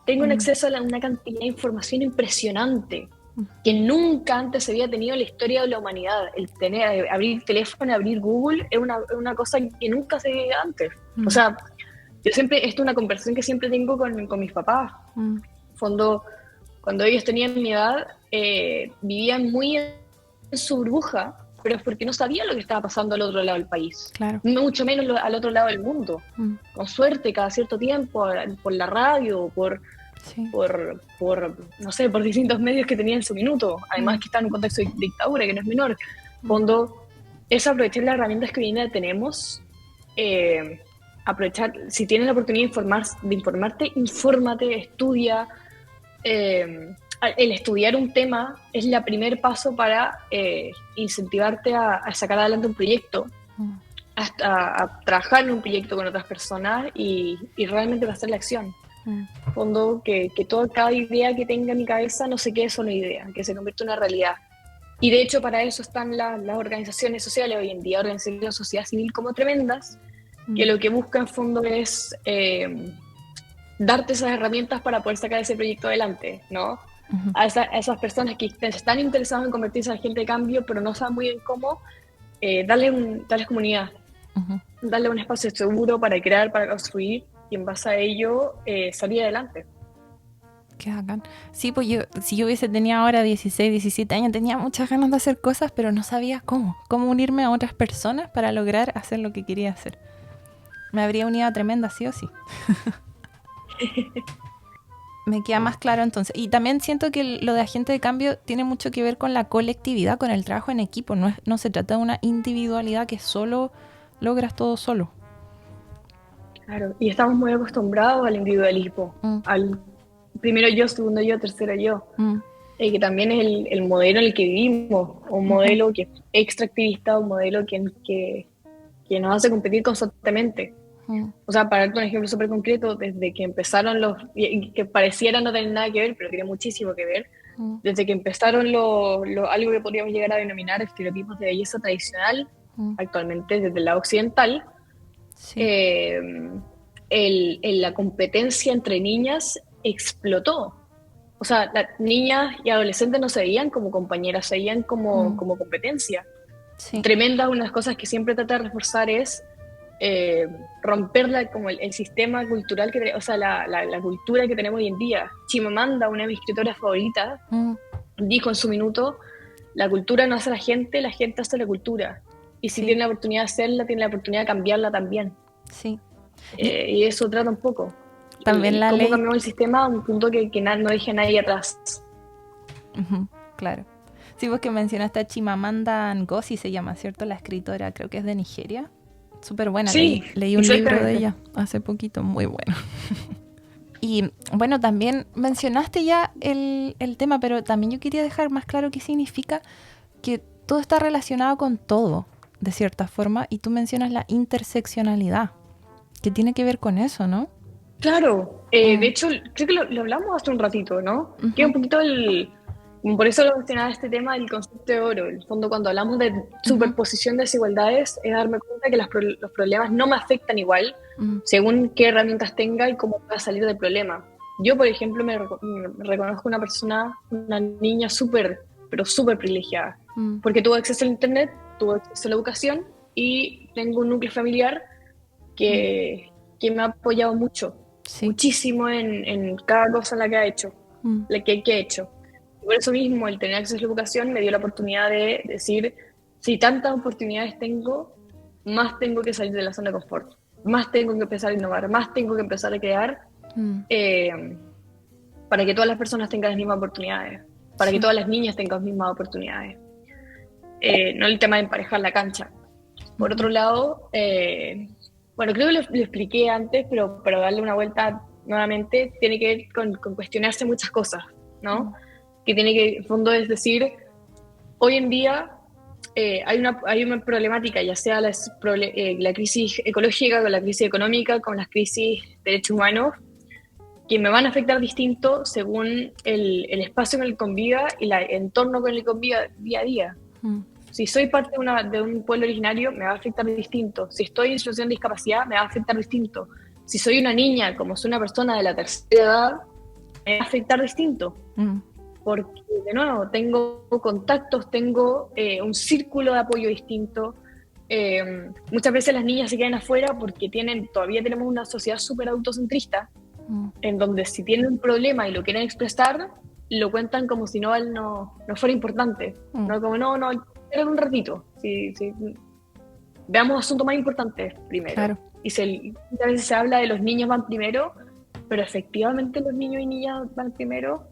tengo un acceso a una cantidad de información impresionante que nunca antes había tenido en la historia de la humanidad. El abrir teléfono, abrir Google, es una cosa que nunca se veía antes. O sea, yo siempre, esto es una conversación que siempre tengo con mis papás. En fondo, cuando ellos tenían mi edad, vivían muy en su burbuja, pero es porque no sabían lo que estaba pasando al otro lado del país. Claro. Mucho menos al otro lado del mundo. Con suerte, cada cierto tiempo, por la radio, por no sé, por distintos medios que tenían en su minuto. Además que están en un contexto de dictadura, que no es menor. Cuando es aprovechar las herramientas que hoy en día tenemos, aprovechar, si tienes la oportunidad de informarte, infórmate, estudia. El estudiar un tema es el primer paso para incentivarte a sacar adelante un proyecto, a trabajar en un proyecto con otras personas y realmente pasar la acción. Fondo, que cada idea que tenga en mi cabeza no se quede solo idea, que se convierta en una realidad. Y de hecho para eso están las organizaciones sociales hoy en día, organizaciones de la sociedad civil como tremendas, que lo que buscan en fondo es darte esas herramientas para poder sacar ese proyecto adelante, ¿no? A esas personas que están interesadas en convertirse en agente de cambio, pero no saben muy bien cómo, darles comunidad, darle un espacio seguro para crear, para construir, y en base a ello salir adelante. Qué bacán. Sí, pues si yo hubiese tenido ahora 16, 17 años, tenía muchas ganas de hacer cosas, pero no sabía cómo unirme a otras personas para lograr hacer lo que quería hacer. Me habría unido a Tremenda, sí o sí. Me queda más claro entonces. Y también siento que lo de agente de cambio tiene mucho que ver con la colectividad, con el trabajo en equipo. No se trata de una individualidad que solo logras todo solo. Claro, y estamos muy acostumbrados al individualismo, al primero yo, segundo yo, tercero yo, que también es el modelo en el que vivimos, un modelo que es extractivista, un modelo que nos hace competir constantemente. O sea, para darte un ejemplo súper concreto, desde que empezaron que pareciera no tener nada que ver, pero tiene muchísimo que ver, desde que empezaron algo que podríamos llegar a denominar estereotipos de belleza tradicional, actualmente desde el lado occidental, la competencia entre niñas explotó. O sea, las niñas y adolescentes no se veían como compañeras, se veían como competencia. Tremenda, unas cosas que siempre trata de reforzar es romper como el sistema cultural o sea, la cultura que tenemos hoy en día. Chimamanda, una de mis escritoras favoritas, dijo en su minuto: la cultura no hace a la gente hace la cultura. Y si tiene la oportunidad de hacerla, tiene la oportunidad de cambiarla también. Sí. Y eso trata un poco. También la cómo ley. cambiamos el sistema a un punto que no deje a nadie atrás. Claro. Sí, vos que mencionaste a Chimamanda Ngozi, se llama, ¿cierto? La escritora, creo que es de Nigeria. Súper buena. Sí, leí un libro de ella hace poquito, muy bueno. Y bueno, también mencionaste ya el tema, pero también yo quería dejar más claro qué significa que todo está relacionado con todo, de cierta forma, y tú mencionas la interseccionalidad, que tiene que ver con eso, ¿no? Claro, de hecho, creo que lo hablamos hace un ratito, ¿no? Que es un poquito por eso lo mencionaba este tema del concepto de oro. En el fondo, cuando hablamos de superposición de desigualdades, es darme cuenta que los problemas no me afectan igual, según qué herramientas tenga y cómo pueda salir del problema. Yo, por ejemplo, me reconozco una niña pero súper privilegiada, porque tuve acceso al internet, tuve acceso a la educación y tengo un núcleo familiar que me ha apoyado muchísimo en cada cosa en la que ha hecho, que he hecho. Y por eso mismo, el tener acceso a la educación me dio la oportunidad de decir: si tantas oportunidades tengo, más tengo que salir de la zona de confort, más tengo que empezar a innovar, más tengo que empezar a crear, para que todas las personas tengan las mismas oportunidades, para que todas las niñas tengan las mismas oportunidades. No el tema de emparejar la cancha. Por otro lado, bueno, creo que lo expliqué antes, pero para darle una vuelta nuevamente, tiene que ver con cuestionarse muchas cosas, ¿no? Que tiene que, en fondo, es decir, hoy en día hay una problemática, ya sea la crisis ecológica, con la crisis económica, con las crisis de derechos humanos, que me van a afectar distinto según el espacio en el que conviva y el entorno con el que conviva día a día. Si soy parte de un pueblo originario, me va a afectar distinto. Si estoy en situación de discapacidad, me va a afectar distinto. Si soy una niña, como soy una persona de la tercera edad, me va a afectar distinto. Porque, de nuevo, tengo contactos, tengo un círculo de apoyo distinto. Muchas veces las niñas se quedan afuera porque todavía tenemos una sociedad súper autocentrista, en donde si tienen un problema y lo quieren expresar, lo cuentan como si no fuera importante. No, como no, espera un ratito. Sí, veamos asuntos más importantes primero. Claro. Y muchas veces se habla de los niños van primero, pero efectivamente los niños y niñas van primero.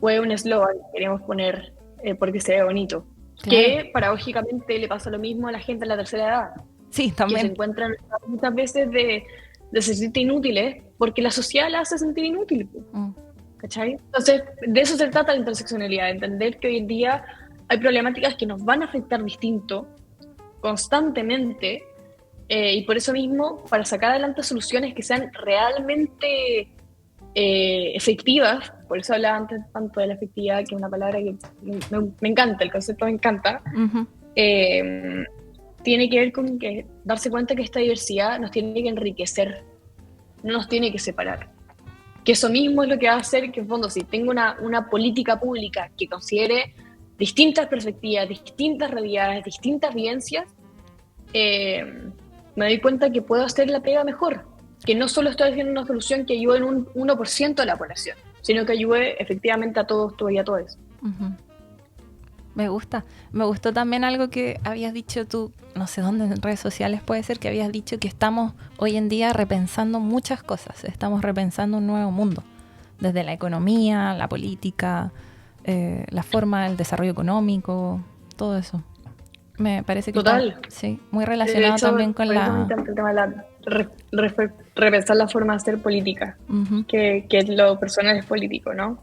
Fue un eslogan que queríamos poner porque se ve bonito. Claro. Que paradójicamente le pasa lo mismo a la gente de la tercera edad. Sí, también. Que se encuentran muchas veces de sentirse inútiles porque la sociedad la hace sentir inútil. ¿Cachai? Entonces, de eso se trata la interseccionalidad, de entender que hoy en día hay problemáticas que nos van a afectar distinto, constantemente, y por eso mismo, para sacar adelante soluciones que sean realmente efectivas, por eso hablaba antes tanto de la efectividad, que es una palabra que me encanta, el concepto me encanta, tiene que ver con que darse cuenta que esta diversidad nos tiene que enriquecer, no nos tiene que separar. Que eso mismo es lo que va a hacer que, en fondo, si tengo una política pública que considere distintas perspectivas, distintas realidades, distintas vivencias, me doy cuenta que puedo hacer la pega mejor. Que no solo estoy haciendo una solución que ayude en un 1% de la población, sino que ayude efectivamente a todos y a todos. Me gusta. Me gustó también algo que habías dicho tú, no sé dónde, en redes sociales puede ser, que habías dicho que estamos hoy en día repensando muchas cosas. Estamos repensando un nuevo mundo. Desde la economía, la política, la forma del desarrollo económico, todo eso. Me parece que Total. Está, sí, muy relacionado hecho, también con la... el tema de repensar la forma de hacer política, que lo personal es político, ¿no?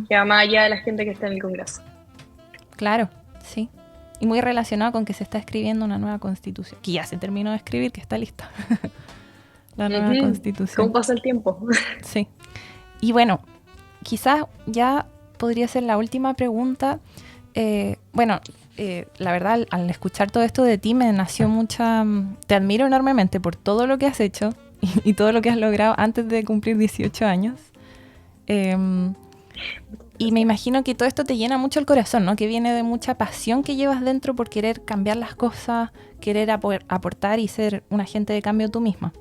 Que va más allá de la gente que está en el Congreso. Claro, sí. Y muy relacionado con que se está escribiendo una nueva constitución, que ya se terminó de escribir, que está lista. La nueva constitución. ¿Cómo pasa el tiempo? Sí. Y bueno, quizás ya podría ser la última pregunta. La verdad, al escuchar todo esto de ti me nació te admiro enormemente por todo lo que has hecho y todo lo que has logrado antes de cumplir 18 años. Y me imagino que todo esto te llena mucho el corazón, ¿no? Que viene de mucha pasión que llevas dentro por querer cambiar las cosas, querer aportar y ser un agente de cambio tú misma.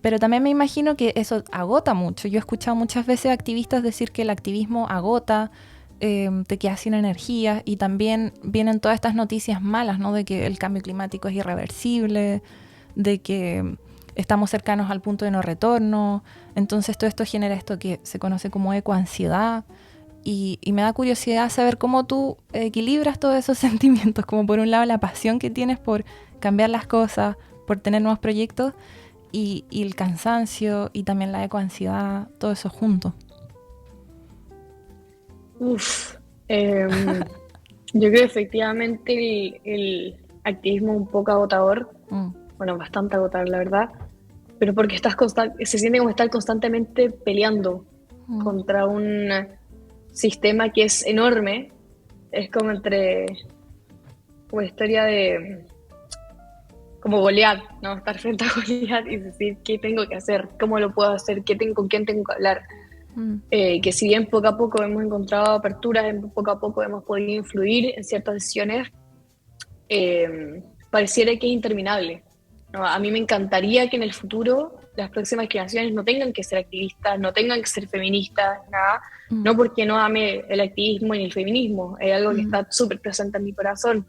Pero también me imagino que eso agota mucho. Yo he escuchado muchas veces activistas decir que el activismo agota, te quedas sin energía, y también vienen todas estas noticias malas, ¿no? De que el cambio climático es irreversible, de que estamos cercanos al punto de no retorno. Entonces todo esto genera esto que se conoce como ecoansiedad, y me da curiosidad saber cómo tú equilibras todos esos sentimientos, como por un lado la pasión que tienes por cambiar las cosas, por tener nuevos proyectos, y el cansancio y también la ecoansiedad, todo eso junto. Yo creo que efectivamente el activismo es un poco agotador, bueno, bastante agotador la verdad, pero porque se siente como estar constantemente peleando contra un sistema que es enorme. Es como como historia de como Goliat, ¿no? Estar frente a Goliat y decir qué tengo que hacer, cómo lo puedo hacer, con quién tengo que hablar. Que si bien poco a poco hemos encontrado aperturas, poco a poco hemos podido influir en ciertas decisiones, pareciera que es interminable, ¿no? A mí me encantaría que en el futuro las próximas generaciones no tengan que ser activistas, no tengan que ser feministas, nada, no porque no ame el activismo ni el feminismo, es algo que está súper presente en mi corazón,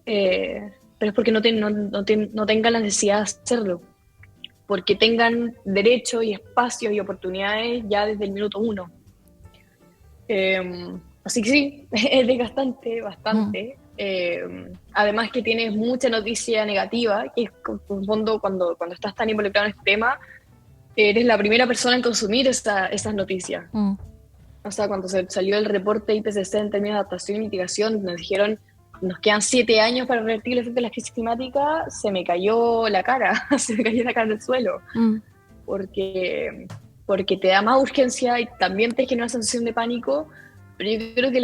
pero es porque no tengan la necesidad de hacerlo, porque tengan derecho y espacio y oportunidades ya desde el minuto 1. Así que sí, es desgastante, bastante. Además que tienes mucha noticia negativa, que es en fondo cuando estás tan involucrado en este tema, eres la primera persona en consumir esas noticias. O sea, cuando salió el reporte IPCC en términos de adaptación y mitigación, nos dijeron, nos quedan 7 años para revertir el efecto de la crisis climática, se me cayó la cara, se me cayó la cara del suelo. Porque te da más urgencia y también te genera una sensación de pánico, pero yo creo que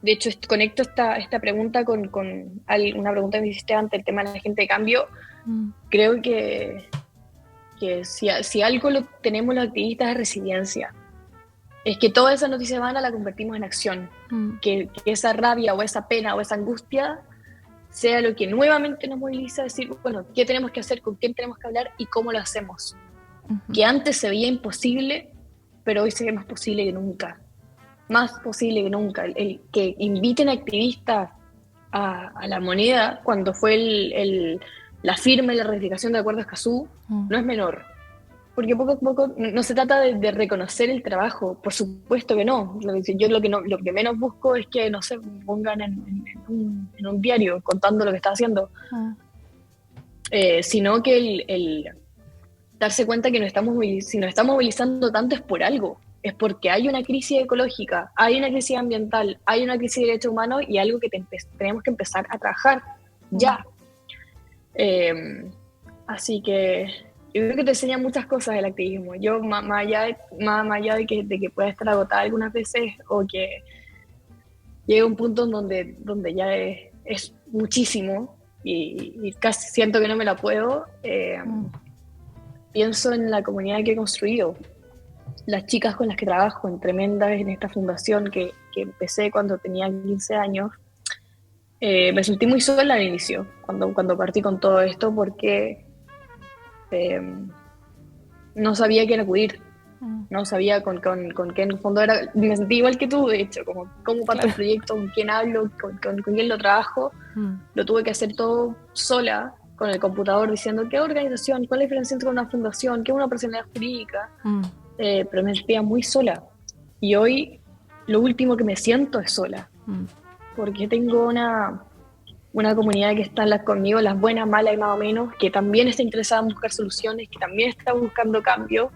de hecho conecto esta pregunta con una pregunta que me hiciste antes, el tema de la gente de cambio. Creo que si algo lo tenemos los activistas de resiliencia, es que toda esa noticia vana la convertimos en acción, que esa rabia o esa pena o esa angustia sea lo que nuevamente nos moviliza a decir, bueno, ¿qué tenemos que hacer? ¿Con quién tenemos que hablar? ¿Y cómo lo hacemos? Que antes se veía imposible, pero hoy se ve más posible que nunca. Más posible que nunca. El que inviten activistas a la moneda cuando fue la firma y la ratificación del Acuerdo de Escazú no es menor. Porque poco a poco no se trata de reconocer el trabajo, por supuesto que no. Yo lo que menos busco es que, no se pongan en un diario contando lo que está haciendo. Sino que el darse cuenta que si nos estamos movilizando tanto es por algo. Es porque hay una crisis ecológica, hay una crisis ambiental, hay una crisis de derechos humanos y algo que tenemos que empezar a trabajar ya. Así que yo creo que te enseña muchas cosas el activismo. Yo, más allá de que pueda estar agotada algunas veces o que llegue a un punto donde ya es muchísimo y casi siento que no me la puedo, pienso en la comunidad que he construido. Las chicas con las que trabajo en esta fundación que empecé cuando tenía 15 años, me sentí muy sola al inicio, cuando partí con todo esto, porque no sabía a quién acudir, no sabía con qué en el fondo era. Me sentí igual que tú, de hecho, cómo parto el proyecto, con quién hablo, con quién lo trabajo. Lo tuve que hacer todo sola, con el computador, diciendo qué organización, cuál es la diferencia entre una fundación, qué es una personalidad jurídica. Pero me sentía muy sola. Y hoy lo último que me siento es sola. Porque tengo una comunidad que está conmigo, las buenas, malas y más o menos, que también está interesada en buscar soluciones, que también está buscando cambio.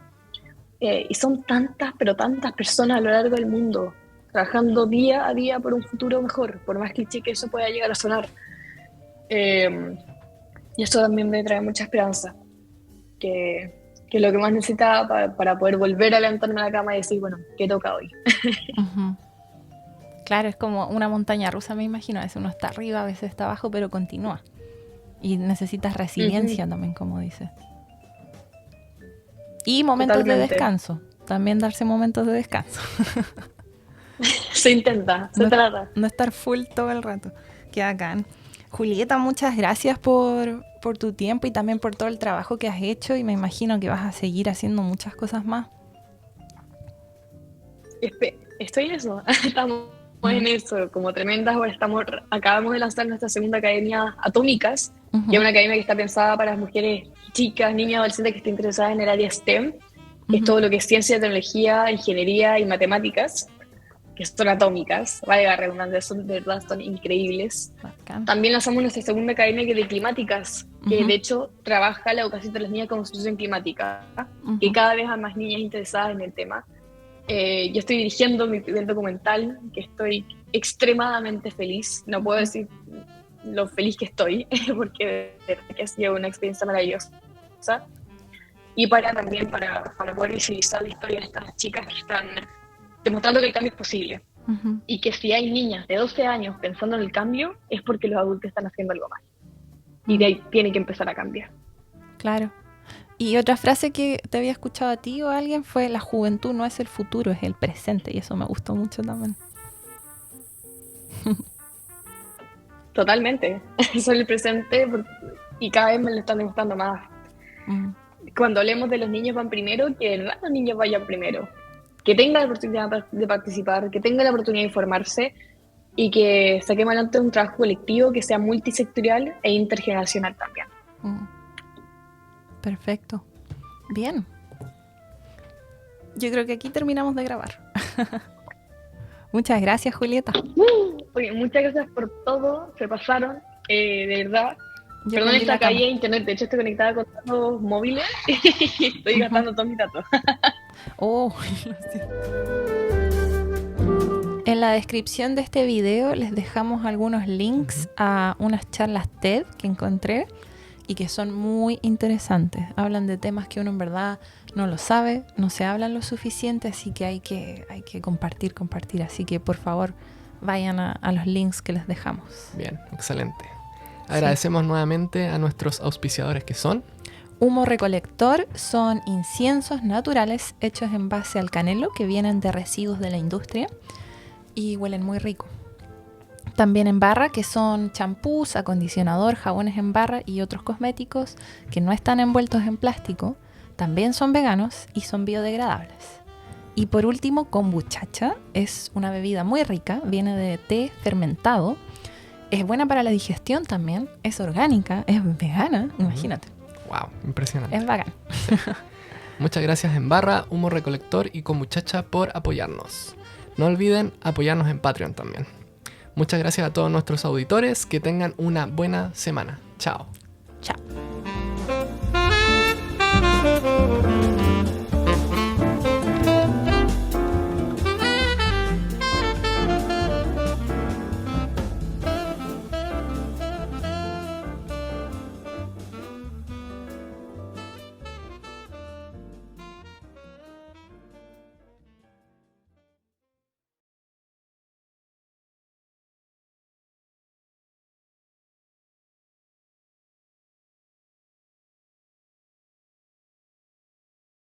Y son tantas, pero tantas personas a lo largo del mundo, trabajando día a día por un futuro mejor, por más cliché que eso pueda llegar a sonar. Y eso también me trae mucha esperanza. Que lo que más necesitaba para poder volver a levantarme a la cama y decir, bueno, ¿qué toca hoy? Claro, es como una montaña rusa, me imagino. A veces uno está arriba, a veces está abajo, pero continúa. Y necesitas resiliencia también, como dices. Y momentos Totalmente. de descanso. También darse momentos de descanso. Se intenta, se trata. No estar full todo el rato. Qué bacán. Julieta, muchas gracias por tu tiempo y también por todo el trabajo que has hecho, y me imagino que vas a seguir haciendo muchas cosas más. Estoy en eso, estamos en eso, como tremendas. Ahora acabamos de lanzar nuestra segunda academia Atómicas, que es una academia que está pensada para las mujeres chicas, niñas, adolescentes que estén interesadas en el área STEM, que es todo lo que es ciencia, tecnología, ingeniería y matemáticas, que son atómicas, vale la redundancia, de verdad son increíbles. Bacán. También lanzamos nuestra segunda academia, que es de climáticas, que de hecho trabaja la educación de las niñas con solución climática, que cada vez hay más niñas interesadas en el tema. Yo estoy dirigiendo mi primer documental, que estoy extremadamente feliz. No puedo decir lo feliz que estoy, porque ha sido una experiencia maravillosa. Y también para poder visibilizar la historia de estas chicas que están demostrando que el cambio es posible. Y que si hay niñas de 12 años pensando en el cambio, es porque los adultos están haciendo algo mal. Y de ahí tiene que empezar a cambiar. Claro. Y otra frase que te había escuchado a ti o a alguien fue: la juventud no es el futuro, es el presente. Y eso me gustó mucho también. Totalmente. Soy el presente y cada vez me lo están demostrando más. Cuando hablemos de los niños van primero, que de verdad los niños vayan primero. Que tengan la oportunidad de participar, que tengan la oportunidad de informarse y que saquemos adelante un trabajo colectivo que sea multisectorial e intergeneracional también. Perfecto. Bien. Yo creo que aquí terminamos de grabar. Muchas gracias, Julieta. Oye, muchas gracias por todo. Se pasaron, de verdad. Yo Perdón prendí esta la cámara. caída de internet, de hecho estoy conectada con datos móviles y estoy gastando todos mis datos. Oh, sí. En la descripción de este video les dejamos algunos links a unas charlas TED que encontré y que son muy interesantes. Hablan de temas que uno en verdad no lo sabe, no se hablan lo suficiente, así que hay que compartir. Así que por favor vayan a los links que les dejamos. Bien, excelente. Agradecemos nuevamente a nuestros auspiciadores que son... Humo Recolector son inciensos naturales hechos en base al canelo que vienen de residuos de la industria y huelen muy rico. También En Barra, que son champús, acondicionador, jabones en barra y otros cosméticos que no están envueltos en plástico, también son veganos y son biodegradables. Y por último, Kombuchacha es una bebida muy rica, viene de té fermentado, es buena para la digestión también, es orgánica, es vegana, imagínate. Wow, impresionante. Es bacán. Muchas gracias En Barra, Humo Recolector y Kombuchacha por apoyarnos. No olviden apoyarnos en Patreon también. Muchas gracias a todos nuestros auditores. Que tengan una buena semana. Chao. Chao.